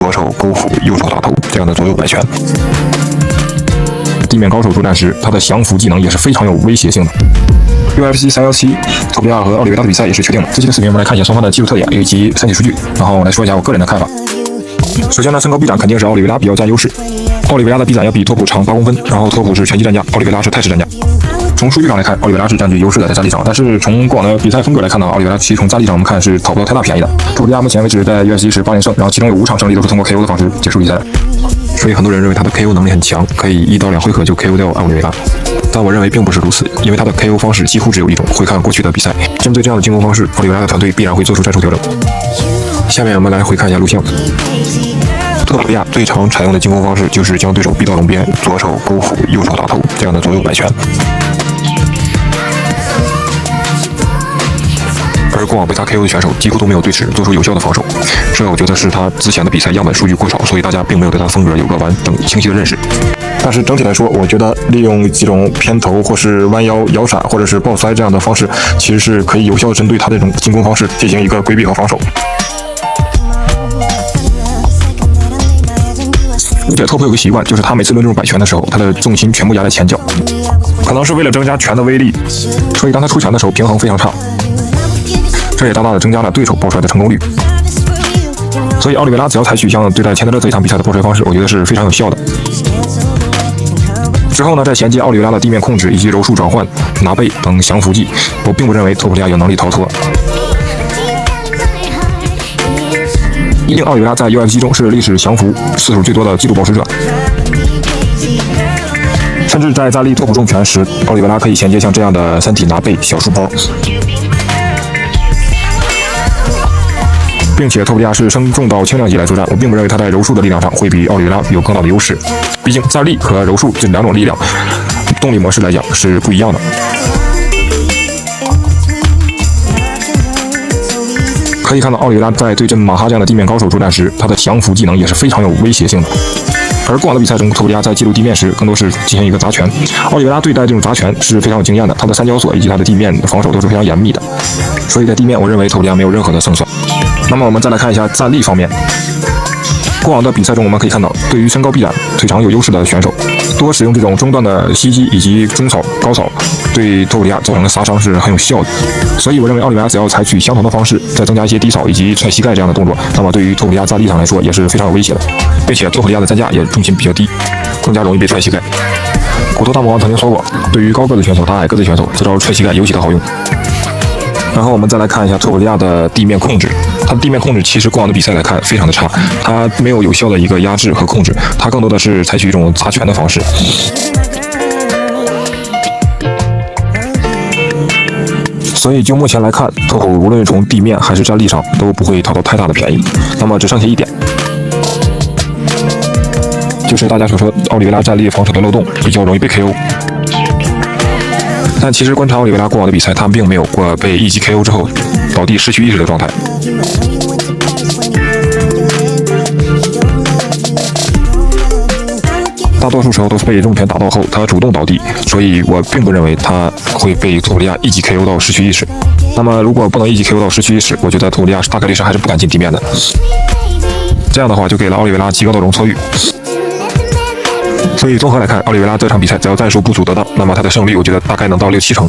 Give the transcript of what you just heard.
左手勾斧，右手打头这样的左右摆拳。地面高手作战时，他的降服技能也是非常有威胁性的。UFC 317，托普利亚和奥利维拉的比赛也是确定了。这期的视频我们来看一下双方的技术特点以及身体数据，然后来说一下我个人的看法。首先呢，身高臂展肯定是奥利维拉比较占优势。奥利维拉的臂展要比托普长8公分，然后托普是拳击战将，奥利维拉是泰式战将。从数据上来看，奥利维拉是占据优势的在战力上，但是从过往的比赛风格来看呢，奥利维拉其实从战力上我们看是讨不到太大便宜的。托普利亚目前为止在 UFC 是8连胜，然后其中有5场胜利都是通过 KO 的方式结束比赛的，所以很多人认为他的 KO 能力很强，可以1到2回合就 KO 掉奥利维拉。但我认为并不是如此，因为他的 KO 方式几乎只有一种。回看过去的比赛，针对这样的进攻方式，奥利维拉的团队必然会做出战术调整。下面我们来回看一下录像。特普利亚最常采用的进攻方式就是将对手逼到笼边，左手勾斧，右手打头这样的左右摆拳。而过往被他 KO 的选手几乎都没有对此做出有效的防守，这我觉得是他之前的比赛样本数据过少，所以大家并没有对他的风格有个完整清晰的认识。但是整体来说，我觉得利用几种偏头或是弯腰、摇闪或者是抱摔这样的方式，其实是可以有效的针对他这种进攻方式进行一个规避和防守。而且托普有个习惯，就是他每次抡这种摆拳的时候，他的重心全部压在前脚，可能是为了增加拳的威力，所以当他出拳的时候平衡非常差，这也大大的增加了对手抱摔的成功率。所以奥利维拉只要采取像对待钱德勒这一场比赛的抱摔方式，我觉得是非常有效的。之后呢，再衔接奥利维拉的地面控制以及柔术转换、拿背等降服技，我并不认为托普利亚有能力逃脱。毕竟奥利维拉在 UFC 中是历史降服次数最多的纪录保持者，甚至在站立托普重拳时，奥利维拉可以衔接像这样的身体拿背小书包，并且托普利亚是升重到轻量级来作战，我并不认为他在柔术的力量上会比奥利维拉有更大的优势。毕竟站立和柔术这两种力量动力模式来讲是不一样的。可以看到，奥利维拉在对阵马哈这样的地面高手作战时，他的降服技能也是非常有威胁性的。而过往的比赛中，托普利亚在记录地面时，更多是进行一个砸拳。奥利维拉对待这种砸拳是非常有经验的，他的三角锁以及他的地面的防守都是非常严密的，所以在地面，我认为托普利亚没有任何的胜算。那么我们再来看一下站立方面。过往的比赛中，我们可以看到，对于身高臂展腿长有优势的选手，多使用这种中段的膝击以及中扫、高扫，对托普利亚造成的杀伤是很有效的。所以我认为奥利维拉只要采取相同的方式，再增加一些低扫以及踹膝盖这样的动作，那么对于托普利亚站立上来说也是非常有威胁的，并且托普利亚的站架也重心比较低，更加容易被踹膝盖。骨头大魔王曾经说过，对于高个子选手打矮个子选手，这招踹膝盖尤其的好用。然后我们再来看一下托普利亚的地面控制，他的地面控制其实过往的比赛来看非常的差，他没有有效的一个压制和控制，他更多的是采取一种砸拳的方式。所以就目前来看，托普无论从地面还是站立上都不会讨到太大的便宜。那么只剩下一点，就是大家所说奥利维拉站立防守的漏洞比较容易被 KO。但其实观察奥利维拉过往的比赛，他并没有过被一击 KO 之后倒地失去意识的状态。大多数时候都是被重拳打到后，他主动倒地，所以我并不认为他会被托普利亚一击 KO 到失去意识。那么如果不能一击 KO 到失去意识，我觉得托普利亚大概率上还是不敢进地面的。这样的话就给了奥利维拉极高的容错率。所以综合来看，奥利维拉这场比赛只要战术部署得当，那么他的胜率我觉得大概能到6-7成。